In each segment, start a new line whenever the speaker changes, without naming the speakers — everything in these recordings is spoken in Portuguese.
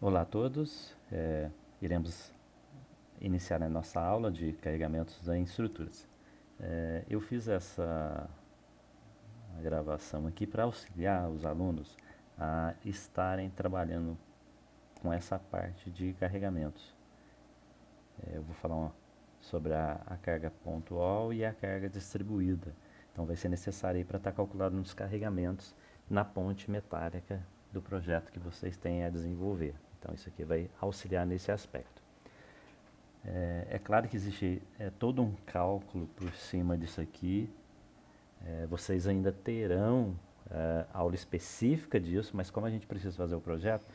Olá a todos, iremos iniciar a nossa aula de carregamentos em estruturas. Eu fiz essa gravação aqui para auxiliar os alunos a estarem trabalhando com essa parte de carregamentos. Eu vou falar sobre a carga pontual e a carga distribuída. Então vai ser necessário para estar calculando os carregamentos na ponte metálica do projeto que vocês têm a desenvolver. Então isso aqui vai auxiliar nesse aspecto. É claro que existe todo um cálculo por cima disso aqui. Vocês ainda terão aula específica disso, mas como a gente precisa fazer o projeto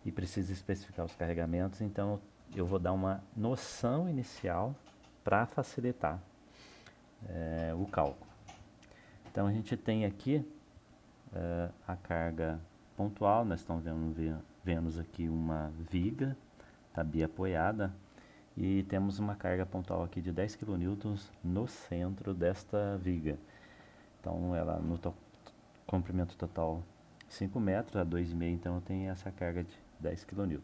e precisa especificar os carregamentos, então eu vou dar uma noção inicial para facilitar o cálculo. Então a gente tem aqui a carga pontual, nós estamos vendo aqui uma viga, está biapoiada, e temos uma carga pontual aqui de 10 kN no centro desta viga. Então ela no comprimento total 5 metros, a 2,5, então eu tenho essa carga de 10 kN.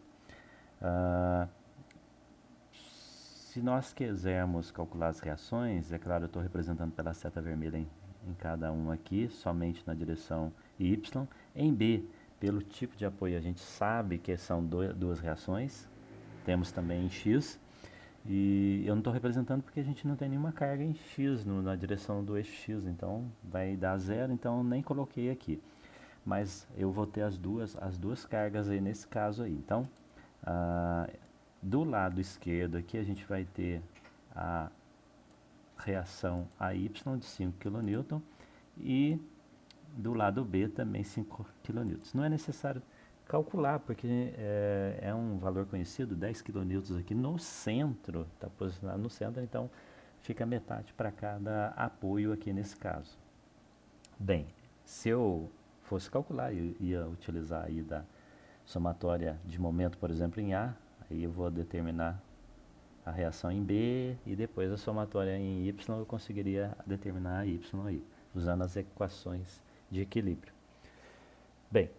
Se nós quisermos calcular as reações, é claro, eu estou representando pela seta vermelha em cada um aqui, somente na direção Y. Em B, pelo tipo de apoio, a gente sabe que são duas reações. Temos também em X. E eu não estou representando porque a gente não tem nenhuma carga em X na direção do eixo X, então vai dar zero, então nem coloquei aqui. Mas eu vou ter as duas cargas aí nesse caso aí. Então, do lado esquerdo aqui a gente vai ter a reação AY de 5 kN e do lado B também 5 kN. Não é necessário calcular, porque é um valor conhecido, 10 kN aqui no centro, está posicionado no centro, então fica metade para cada apoio aqui nesse caso. Bem, se eu fosse calcular, eu ia utilizar aí da somatória de momento, por exemplo, em A, aí eu vou determinar a reação em B e depois a somatória em Y eu conseguiria determinar a Y aí, usando as equações de equilíbrio. Bem,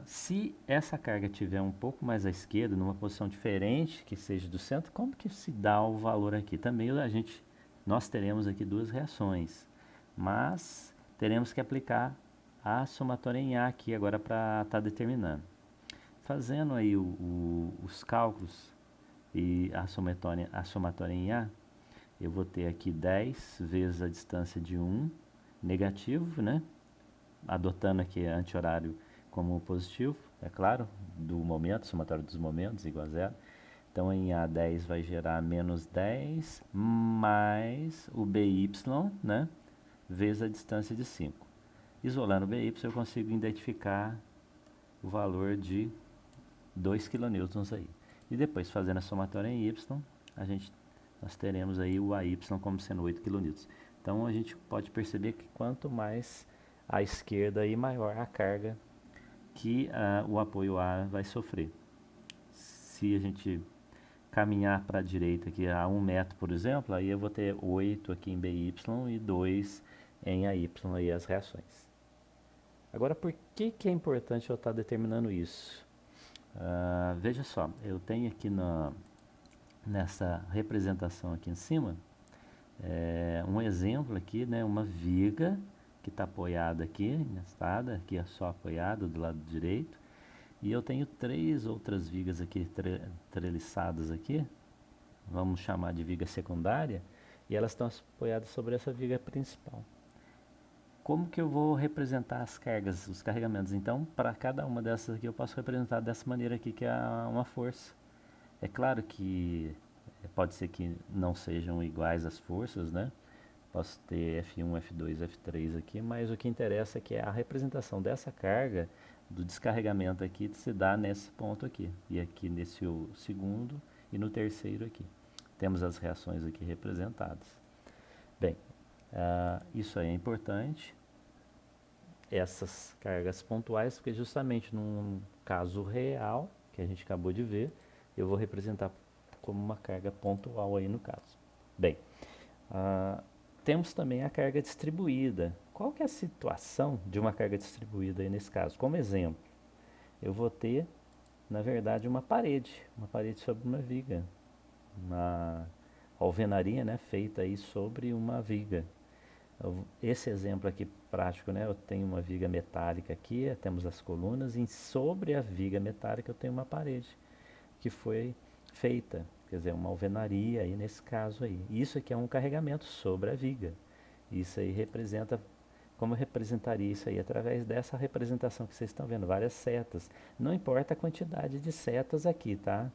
se essa carga estiver um pouco mais à esquerda, numa posição diferente, que seja do centro, como que se dá o valor aqui? Também nós teremos aqui duas reações, mas teremos que aplicar a somatória em A aqui agora para estar determinando. Fazendo aí os cálculos e a somatória em A, eu vou ter aqui 10 vezes a distância de 1, negativo, né? Adotando aqui anti-horário como positivo, é claro, do momento, somatório dos momentos, igual a zero. Então, em A10 vai gerar menos 10 mais o BY, né, vezes a distância de 5. Isolando o BY, eu consigo identificar o valor de 2 kN aí. E depois, fazendo a somatória em Y, nós teremos aí o AY como sendo 8 kN. Então, a gente pode perceber que quanto mais à esquerda, aí maior a carga que o apoio A vai sofrer. Se a gente caminhar para a direita aqui a 1 metro, por exemplo, aí eu vou ter 8 aqui em BY e 2 em AY, aí as reações. Agora, por que é importante eu estar determinando isso? Veja só, eu tenho aqui nessa representação aqui em cima, um exemplo aqui, né, uma viga que está apoiada aqui, nestada, aqui é só apoiada do lado direito, e eu tenho 3 outras vigas aqui treliçadas aqui, vamos chamar de viga secundária, e elas estão apoiadas sobre essa viga principal. Como que eu vou representar as cargas, os carregamentos? Então, para cada uma dessas aqui eu posso representar dessa maneira aqui, que é uma força. É claro que pode ser que não sejam iguais as forças, né? Posso ter F1, F2, F3 aqui, mas o que interessa é que a representação dessa carga, do descarregamento aqui, se dá nesse ponto aqui. E aqui nesse segundo e no terceiro aqui. Temos as reações aqui representadas. Bem, isso aí é importante. Essas cargas pontuais, porque justamente num caso real, que a gente acabou de ver, eu vou representar como uma carga pontual aí no caso. Bem, temos também a carga distribuída. Qual que é a situação de uma carga distribuída aí nesse caso? Como exemplo, eu vou ter na verdade, uma parede sobre uma viga, uma alvenaria, né, feita aí sobre uma viga. Esse exemplo aqui prático, né, eu tenho uma viga metálica aqui, temos as colunas, e sobre a viga metálica eu tenho uma parede que foi feita, quer dizer, uma alvenaria aí nesse caso aí. Isso aqui é um carregamento sobre a viga. Isso aí representa, como eu representaria isso aí? Através dessa representação que vocês estão vendo, várias setas. Não importa a quantidade de setas aqui, tá?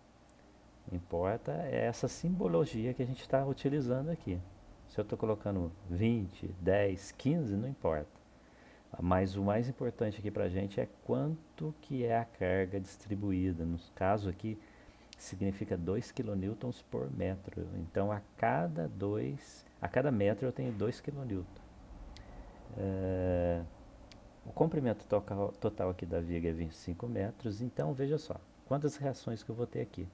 Importa é essa simbologia que a gente está utilizando aqui. Se eu estou colocando 20, 10, 15, não importa. Mas o mais importante aqui para a gente é quanto que é a carga distribuída. No caso aqui, significa 2 kN por metro. Então, a cada metro eu tenho 2 kN. O comprimento total aqui da viga é 25 metros. Então, veja só, quantas reações que eu vou ter aqui?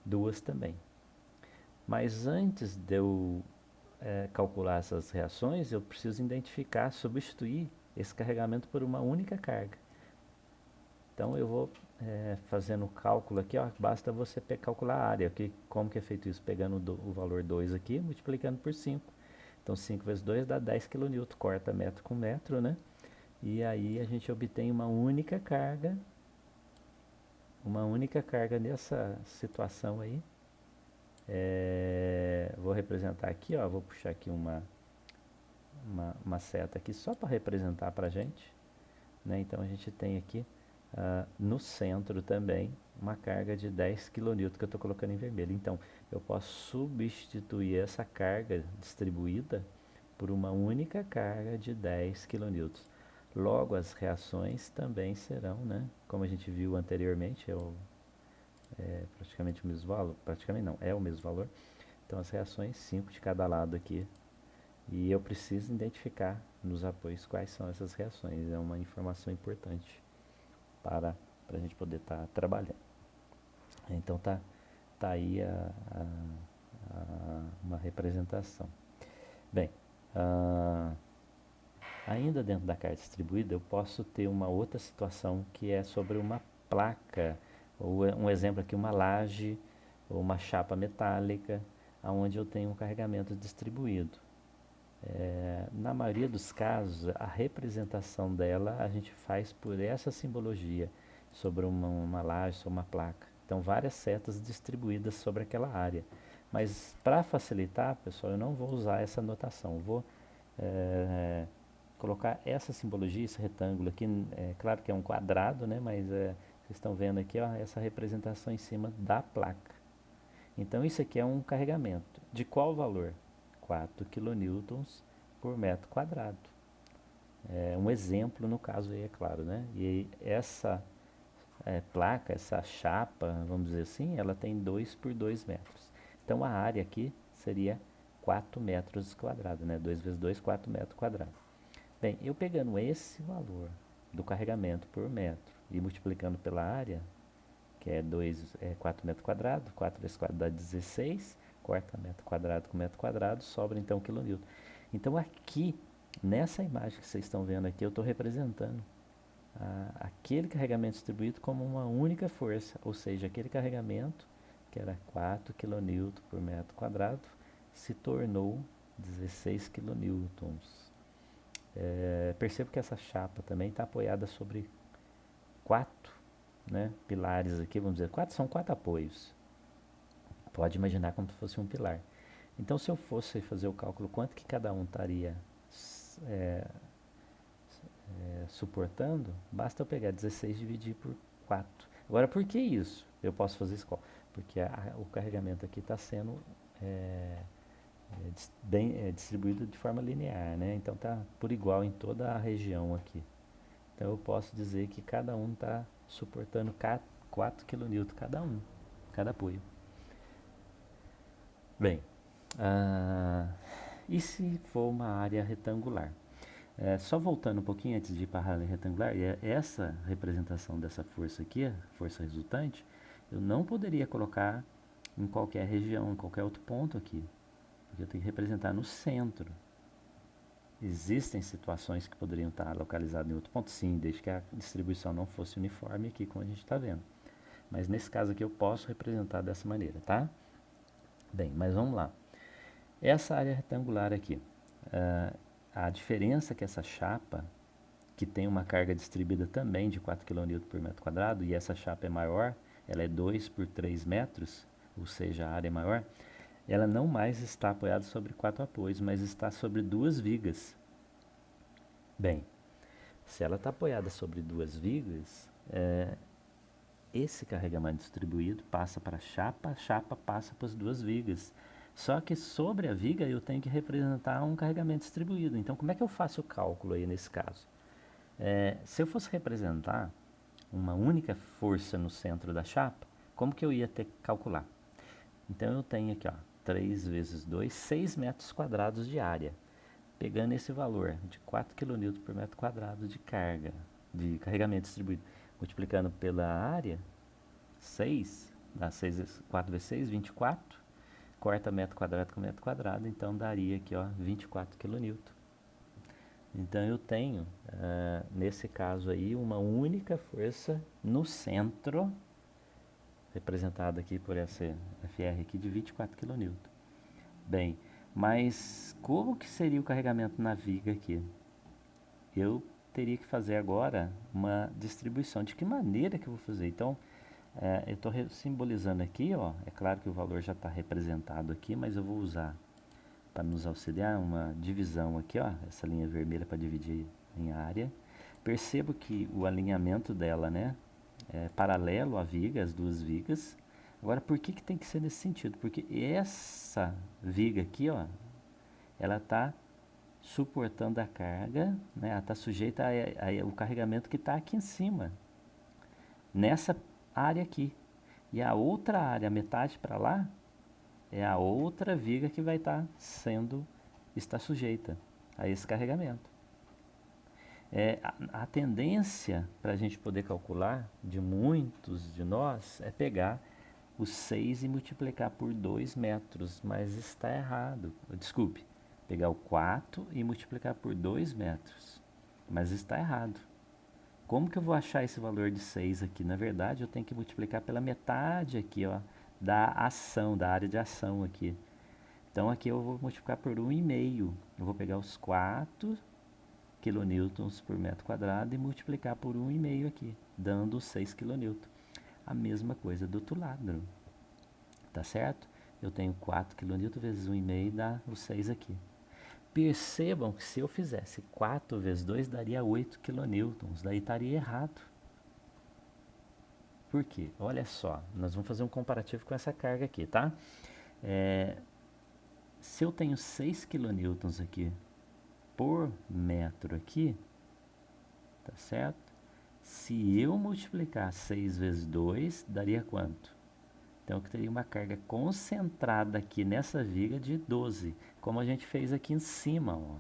Duas também. Mas antes de eu calcular essas reações, eu preciso identificar, substituir esse carregamento por uma única carga. Então eu vou fazendo o cálculo aqui, ó, basta você calcular a área. Como que é feito isso? Pegando o valor 2 aqui, multiplicando por 5. Então 5 vezes 2 dá 10 kN, corta metro com metro, né? E aí a gente obtém uma única carga nessa situação aí. Vou representar aqui, ó, vou puxar aqui uma seta aqui só para representar para a gente, né? Então a gente tem aqui no centro também uma carga de 10 kN que eu estou colocando em vermelho. Então eu posso substituir essa carga distribuída por uma única carga de 10 kN. Logo as reações também serão, né? Como a gente viu anteriormente, é praticamente o mesmo valor, praticamente não, é o mesmo valor. Então as reações 5 de cada lado aqui. E eu preciso identificar nos apoios quais são essas reações. É uma informação importante para a gente poder estar trabalhando. Então tá aí uma representação. Bem, ainda dentro da carga distribuída eu posso ter uma outra situação que é sobre uma placa, ou um exemplo aqui, uma laje ou uma chapa metálica, onde eu tenho um carregamento distribuído. Na maioria dos casos, a representação dela a gente faz por essa simbologia sobre uma laje ou uma placa. Então, várias setas distribuídas sobre aquela área. Mas, para facilitar, pessoal, eu não vou usar essa notação. Eu vou colocar essa simbologia, esse retângulo aqui. É claro que é um quadrado, né? Mas vocês estão vendo aqui, ó, essa representação em cima da placa. Então, isso aqui é um carregamento. De qual valor? 4 kN por metro quadrado. É um exemplo no caso aí, é claro, né? E essa placa, essa chapa, vamos dizer assim, ela tem 2 por 2 metros. Então a área aqui seria 4 metros quadrados, né? 2 vezes 2, 4 metros quadrados. Bem, eu pegando esse valor do carregamento por metro e multiplicando pela área, que é 4 metros quadrados, 4 vezes 4 dá 16, corta metro quadrado com metro quadrado, sobra então quilonewton. Então aqui, nessa imagem que vocês estão vendo aqui, eu estou representando aquele carregamento distribuído como uma única força, ou seja, aquele carregamento que era 4 kN por metro quadrado se tornou 16 kN. Percebo que essa chapa também está apoiada sobre 4, né, pilares aqui, vamos dizer, são 4 apoios. Pode imaginar como se fosse um pilar. Então, se eu fosse fazer o cálculo quanto que cada um estaria suportando, basta eu pegar 16 e dividir por 4. Agora, por que isso? Eu posso fazer isso porque o carregamento aqui está sendo distribuído de forma linear, né? Então está por igual em toda a região aqui. Então eu posso dizer que cada um está suportando 4 kN cada apoio. Bem, e se for uma área retangular? Só voltando um pouquinho antes de ir para a área retangular, essa representação dessa força aqui, a força resultante, eu não poderia colocar em qualquer região, em qualquer outro ponto aqui, porque eu tenho que representar no centro. Existem situações que poderiam estar localizadas em outro ponto, sim, desde que a distribuição não fosse uniforme aqui, como a gente está vendo. Mas nesse caso aqui eu posso representar dessa maneira, tá? Bem, mas vamos lá. Essa área retangular aqui, a diferença é que essa chapa, que tem uma carga distribuída também de 4 kN por metro quadrado, e essa chapa é maior, ela é 2 por 3 metros, ou seja, a área é maior, ela não mais está apoiada sobre 4 apoios, mas está sobre 2 vigas. Bem, se ela está apoiada sobre 2 vigas, esse carregamento distribuído passa para a chapa passa para as 2 vigas. Só que sobre a viga eu tenho que representar um carregamento distribuído. Então, como é que eu faço o cálculo aí nesse caso? Se eu fosse representar uma única força no centro da chapa, como que eu ia ter que calcular? Então, eu tenho aqui, ó, 3 vezes 2, 6 metros quadrados de área. Pegando esse valor de 4 kN por metro quadrado de carga, de carregamento distribuído, multiplicando pela área, 6, dá 4 vezes 6, 24, corta metro quadrado com metro quadrado, então daria aqui, ó, 24 kN. Então eu tenho, nesse caso aí, uma única força no centro, representada aqui por essa FR aqui, de 24 kN. Bem, mas como que seria o carregamento na viga aqui? Eu teria que fazer agora uma distribuição. De que maneira que eu vou fazer? Então, eu estou simbolizando aqui, ó, é claro que o valor já está representado aqui, mas eu vou usar para nos auxiliar uma divisão aqui, ó, essa linha vermelha para dividir em área. Percebo que o alinhamento dela, né, é paralelo à viga, as duas vigas. Agora, por que tem que ser nesse sentido? Porque essa viga aqui, ó, ela está suportando a carga, né, ela está sujeita ao carregamento que está aqui em cima, nessa área aqui. E a outra área, a metade para lá, é a outra viga que vai estar sujeita a esse carregamento. A tendência para a gente poder calcular, de muitos de nós, é pegar o 6 e multiplicar por 2 metros, mas está errado. Desculpe, pegar o 4 e multiplicar por 2 metros, mas está errado. Como que eu vou achar esse valor de 6 aqui? Na verdade, eu tenho que multiplicar pela metade aqui, ó, da ação, da área de ação aqui. Então, aqui eu vou multiplicar por 1,5. Eu vou pegar os 4 kN por metro quadrado e multiplicar por 1,5 aqui, dando 6 kN. A mesma coisa do outro lado, tá certo? Eu tenho 4 kN vezes 1,5 dá os 6 aqui. Percebam que se eu fizesse 4 vezes 2 daria 8 kN, daí estaria errado. Por quê? Olha só, nós vamos fazer um comparativo com essa carga aqui, tá? Se eu tenho 6 kN aqui por metro aqui, tá certo? Se eu multiplicar 6 vezes 2, daria quanto? Então, eu teria uma carga concentrada aqui nessa viga de 12, como a gente fez aqui em cima, ó.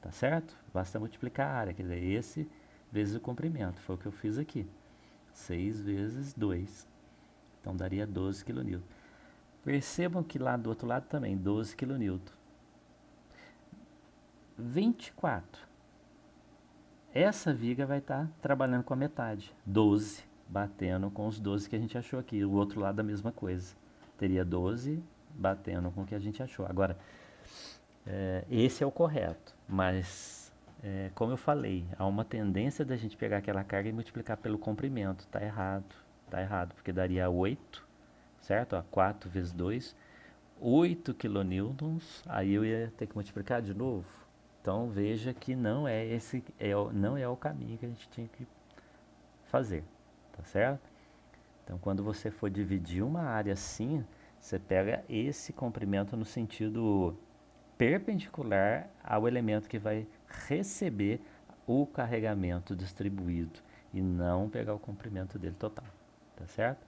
Tá certo? Basta multiplicar a área, quer dizer, esse vezes o comprimento, foi o que eu fiz aqui. 6 vezes 2, então daria 12 kN. Percebam que lá do outro lado também, 12 kN. 24. Essa viga vai estar trabalhando com a metade, 12, batendo com os 12 que a gente achou aqui. O outro lado a mesma coisa, teria 12 batendo com o que a gente achou. Agora, esse é o correto, mas como eu falei, há uma tendência da gente pegar aquela carga e multiplicar pelo comprimento. Tá errado, porque daria 8, certo? Ó, 4 vezes 2, 8 kN, aí eu ia ter que multiplicar de novo. Então veja que não é o caminho que a gente tinha que fazer, tá certo? Então quando você for dividir uma área assim, você pega esse comprimento no sentido perpendicular ao elemento que vai receber o carregamento distribuído e não pegar o comprimento dele total, tá certo?